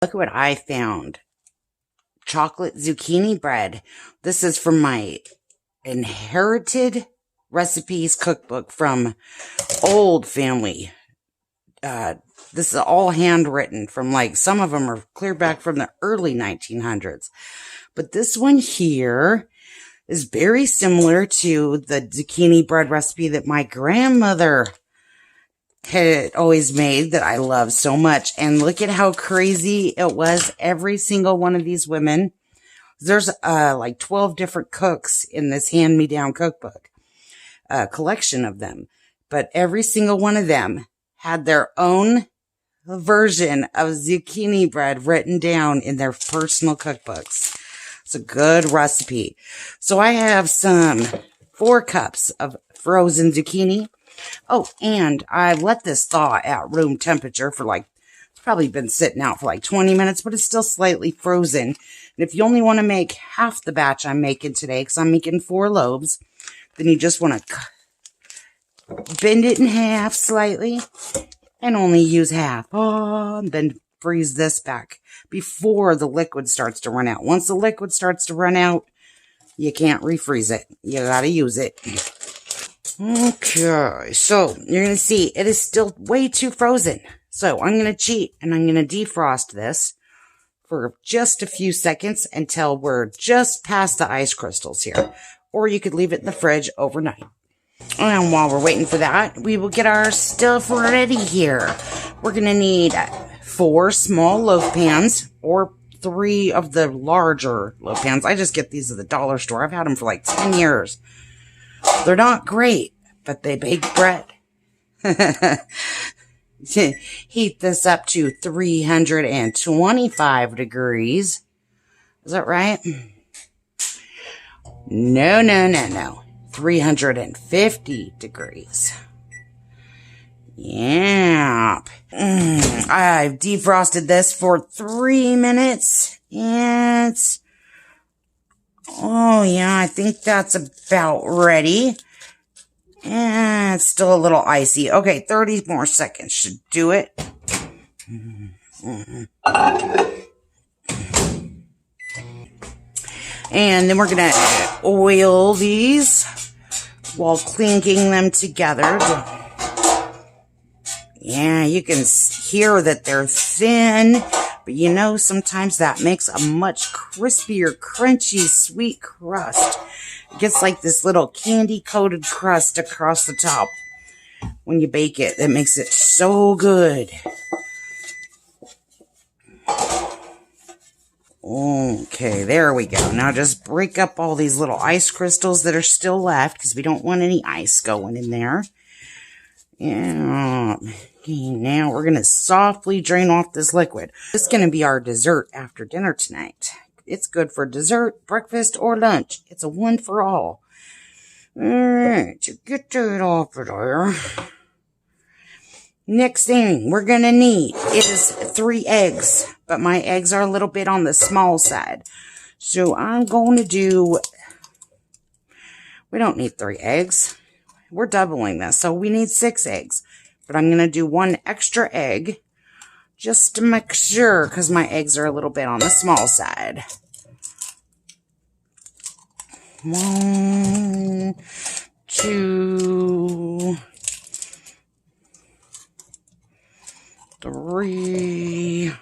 Look what I found. Chocolate zucchini bread. This is from my inherited recipes cookbook from old family. This is all handwritten from, like, some of them are clear back from the early 1900s. But this one here is very similar to the zucchini bread recipe that my grandmother had always made that I love so much. And look at how crazy it was. Every single one of these women, there's like 12 different cooks in this hand-me-down cookbook, collection of them. But every single one of them had their own version of zucchini bread written down in their personal cookbooks. It's a good recipe. So I have 4 cups of frozen zucchini. Oh, and I let this thaw at room temperature for it's probably been sitting out for like 20 minutes, but it's still slightly frozen. And if you only want to make half the batch I'm making today, because I'm making 4 loaves, then you just want to bend it in half slightly and only use half. Oh, and then freeze this back before the liquid starts to run out. Once the liquid starts to run out, you can't refreeze it. You gotta use it. Okay, so you're going to see it is still way too frozen. So I'm going to cheat and I'm going to defrost this for just a few seconds until we're just past the ice crystals here. Or you could leave it in the fridge overnight. And while we're waiting for that, we will get our stuff ready here. We're going to need 4 small loaf pans or 3 of the larger loaf pans. I just get these at the dollar store. I've had them for like 10 years. They're not great, but they bake bread. Heat this up to 325 degrees. Is that right? No. 350 degrees. Yep. I've defrosted this for 3 minutes. And oh, yeah, I think that's about ready. And it's still a little icy. Okay, 30 more seconds should do it. And then we're going to oil these while clinking them together. Yeah, you can hear that they're thin. But you know, sometimes that makes a much crispier, crunchy, sweet crust. It gets like this little candy-coated crust across the top when you bake it. That makes it so good. Okay, there we go. Now just break up all these little ice crystals that are still left because we don't want any ice going in there. Yeah. Okay, now we're going to softly drain off this liquid. This is going to be our dessert after dinner tonight. It's good for dessert, breakfast, or lunch. It's a one for all. Alright, to get that off of there. Next thing we're going to need is 3 eggs. But my eggs are a little bit on the small side. So I'm going to do... We don't need 3 eggs. We're doubling this, so we need 6 eggs. But I'm going to do 1 extra egg just to make sure, because my eggs are a little bit on the small side. 1, 2, 3.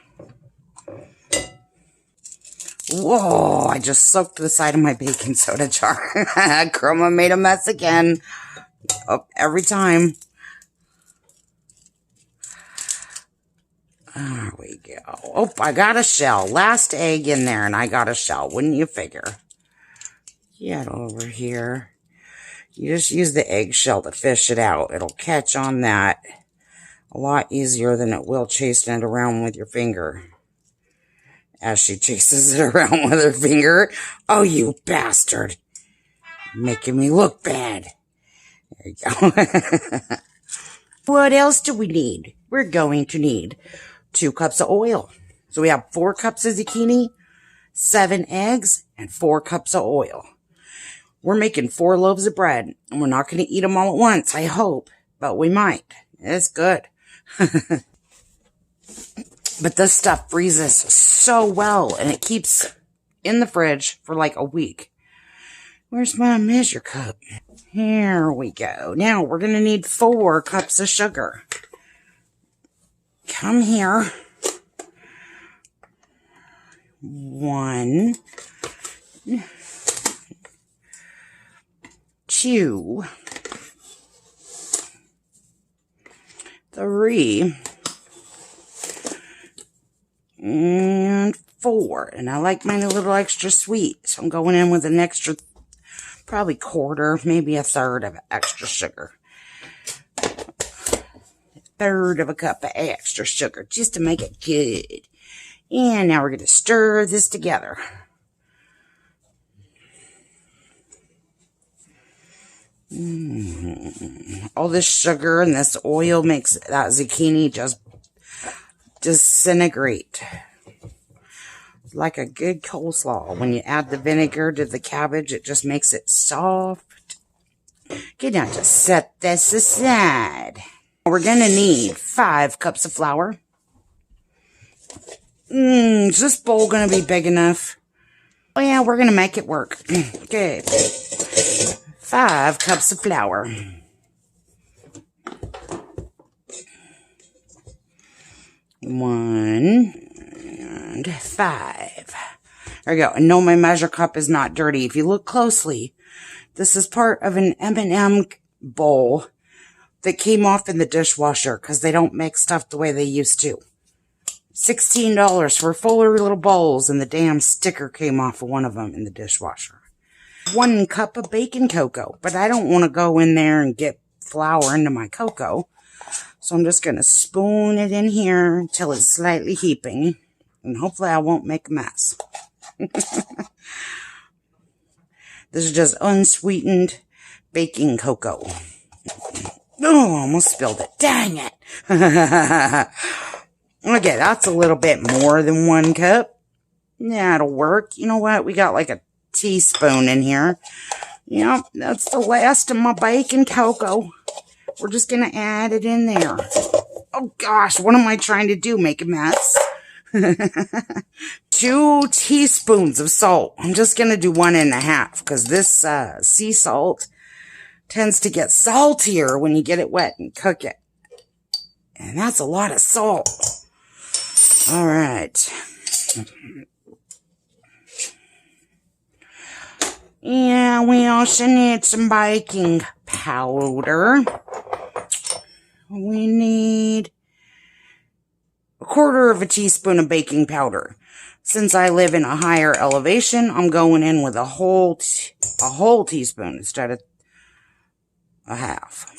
Whoa, I just soaked the side of my baking soda jar. Chroma made a mess again. Oh, every time. There we go. Oh, I got a shell. Last egg in there and I got a shell. Wouldn't you figure? Get over here. You just use the eggshell to fish it out. It'll catch on that a lot easier than it will chasing it around with your finger. As she chases it around with her finger. Oh, you bastard. Making me look bad. There you go. What else do we need? We're going to need 2 cups of oil. So we have 4 cups of zucchini, 7 eggs, and 4 cups of oil. We're making 4 loaves of bread, and we're not going to eat them all at once, I hope, but we might. It's good. But this stuff freezes so well, and it keeps in the fridge for like a week. Where's my measure cup? Here we go. Now we're going to need 4 cups of sugar. Come here. 1, 2, 3, and 4. And I like mine a little extra sweet, so I'm going in with an extra, probably quarter, maybe a third of extra sugar. Third of a cup of extra sugar, just to make it good. And now we're going to stir this together. All this sugar and this oil makes that zucchini just disintegrate. Like a good coleslaw. When you add the vinegar to the cabbage, it just makes it soft. Okay, now just set this aside. We're going to need 5 cups of flour. Is this bowl going to be big enough? Oh yeah, we're going to make it work. Okay. 5 cups of flour. 1 and 5. There we go. And no, my measure cup is not dirty. If you look closely, this is part of an M&M bowl that came off in the dishwasher because they don't make stuff the way they used to. $16 for 4 little bowls, and the damn sticker came off of one of them in the dishwasher. 1 cup of baking cocoa, but I don't want to go in there and get flour into my cocoa. So I'm just going to spoon it in here until it's slightly heaping, and hopefully I won't make a mess. This is just unsweetened baking cocoa. Oh, almost spilled it. Dang it. Okay, that's a little bit more than 1 cup. That'll work. You know what? We got like a teaspoon in here. Yep, that's the last of my baking cocoa. We're just going to add it in there. Oh gosh, what am I trying to do? Make a mess? 2 teaspoons of salt. I'm just going to do 1.5 because this sea salt tends to get saltier when you get it wet and cook it. And that's a lot of salt. All right. Yeah, we also need some baking powder. We need 1/4 teaspoon of baking powder. Since I live in a higher elevation, I'm going in with a whole teaspoon instead of a half.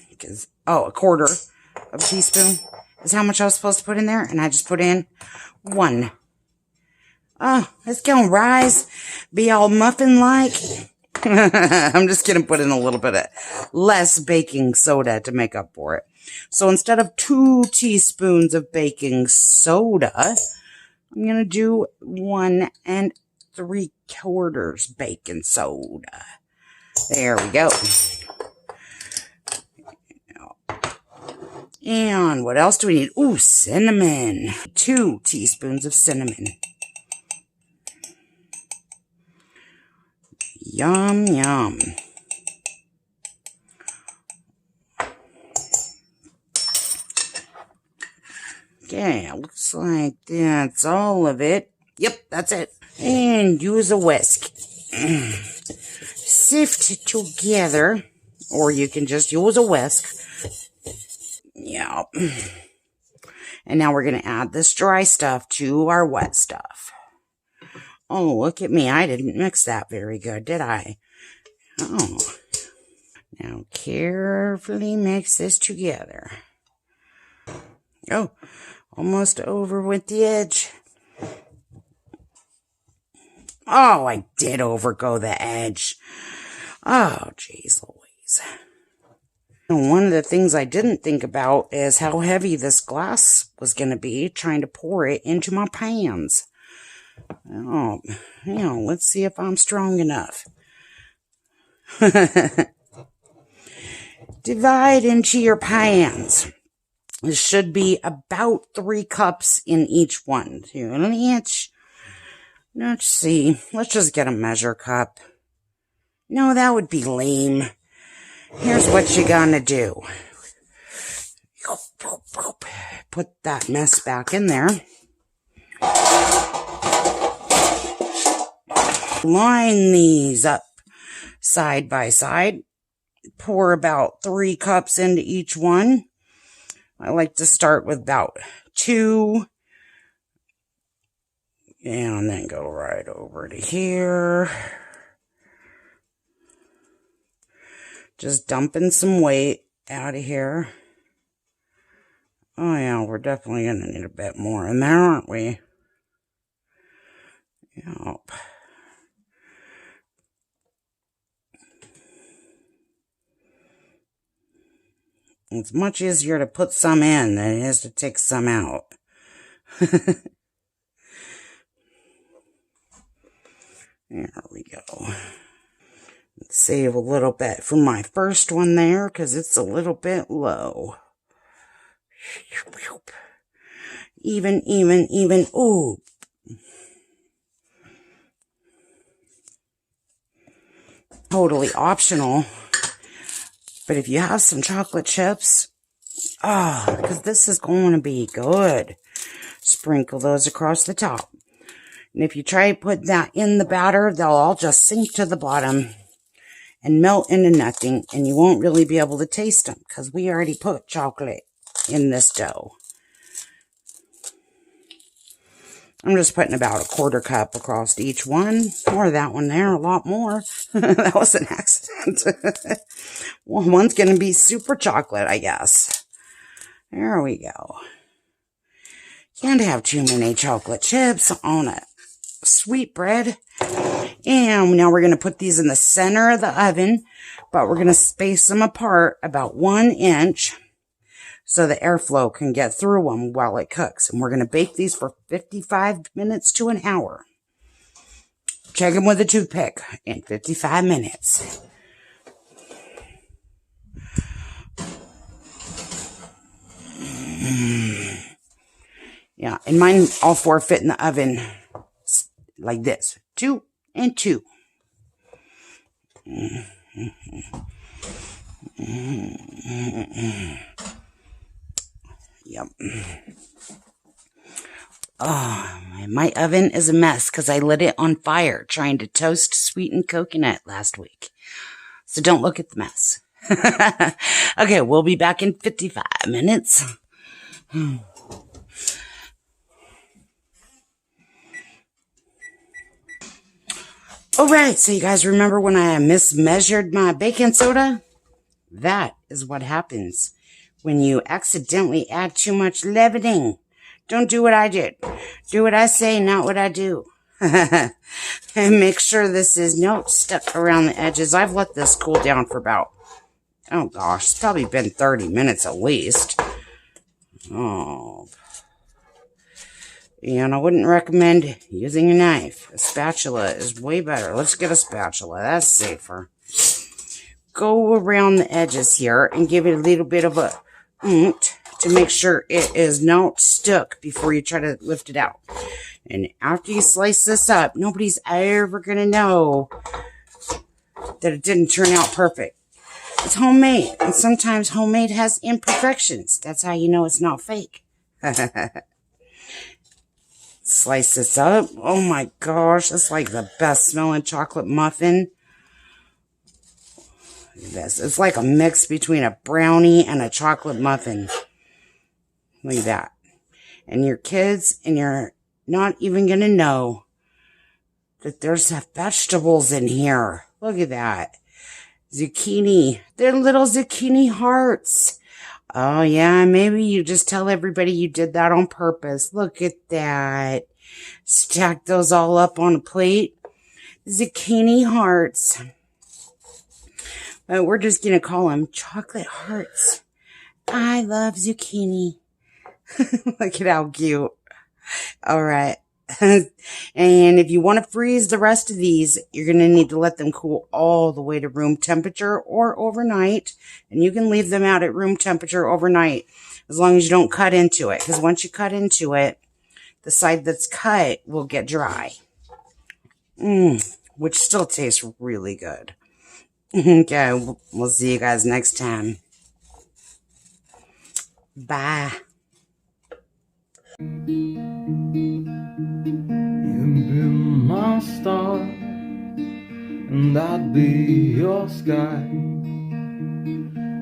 Because, oh, 1/4 teaspoon is how much I was supposed to put in there, and I just put in 1. Oh, it's gonna rise, be all muffin-like. I'm just gonna put in a little bit of less baking soda to make up for it. So instead of 2 teaspoons of baking soda, I'm gonna do 1 3/4 baking soda. There we go. And what else do we need? Ooh, cinnamon. 2 teaspoons of cinnamon. Yum, yum. Okay, looks like that's all of it. Yep, that's it. And use a whisk. Sift together, or you can just use a whisk. Yep. And now we're going to add this dry stuff to our wet stuff. Oh, look at me. I didn't mix that very good, did I? Oh. Now carefully mix this together. Oh, almost over with the edge. Oh, I did overgo the edge. Oh, jeez Louise. One of the things I didn't think about is how heavy this glass was going to be, trying to pour it into my pans. Oh, let's see if I'm strong enough. Divide into your pans. It should be about 3 cups in each one. Let's see. Let's just get a measure cup. No, that would be lame. Here's what you're gonna do. Put that mess back in there. Line these up side by side. Pour about 3 cups into each one. I like to start with about 2. And then go right over to here. Just dumping some weight out of here. Oh yeah, we're definitely going to need a bit more in there, aren't we? Yep. It's much easier to put some in than it is to take some out. There we go. Let's save a little bit for my first one there, because it's a little bit low. Even. Ooh. Totally optional. But if you have some chocolate chips, because this is going to be good. Sprinkle those across the top. And if you try to put that in the batter, they'll all just sink to the bottom and melt into nothing, and you won't really be able to taste them because we already put chocolate in this dough. I'm just putting about a 1/4 cup across each one. Or that one there, a lot more. That was an accident. Well, one's going to be super chocolate, I guess. There we go. Can't have too many chocolate chips on a sweet bread. And now we're going to put these in the center of the oven, but we're going to space them apart about 1 inch so the airflow can get through them while it cooks. And we're going to bake these for 55 minutes to an hour. Check them with a toothpick in 55 minutes. Yeah, and mine all 4 fit in the oven like this. 2 and 2. Yep. Oh, my oven is a mess because I lit it on fire trying to toast sweetened coconut last week. So don't look at the mess. Okay, we'll be back in 55 minutes. Alright, so you guys remember when I mismeasured my baking soda? That is what happens when you accidentally add too much leavening. Don't do what I did. Do what I say, not what I do. And make sure this is not stuck around the edges. I've let this cool down for about, oh gosh, it's probably been 30 minutes at least. Oh. And I wouldn't recommend using a knife. A spatula is way better. Let's get a spatula. That's safer. Go around the edges here and give it a little bit of a to make sure it is not stuck before you try to lift it out. And after you slice this up, nobody's ever going to know that it didn't turn out perfect. It's homemade, and sometimes homemade has imperfections. That's how you know it's not fake. Slice this up. Oh my gosh, it's like the best smelling chocolate muffin. This, it's like a mix between a brownie and a chocolate muffin. Look at that. And your kids, and you're not even going to know that there's vegetables in here. Look at that. Zucchini. They're little zucchini hearts. Oh yeah, maybe you just tell everybody you did that on purpose. Look at that. Stack those all up on a plate. Zucchini hearts. We're just going to call them chocolate hearts. I love zucchini. Look at how cute. All right. And if you want to freeze the rest of these, you're going to need to let them cool all the way to room temperature or overnight. And you can leave them out at room temperature overnight as long as you don't cut into it. Because once you cut into it, the side that's cut will get dry. Which still tastes really good. Okay, we'll see you guys next time. Bye. You've been my star, and I'd be your sky.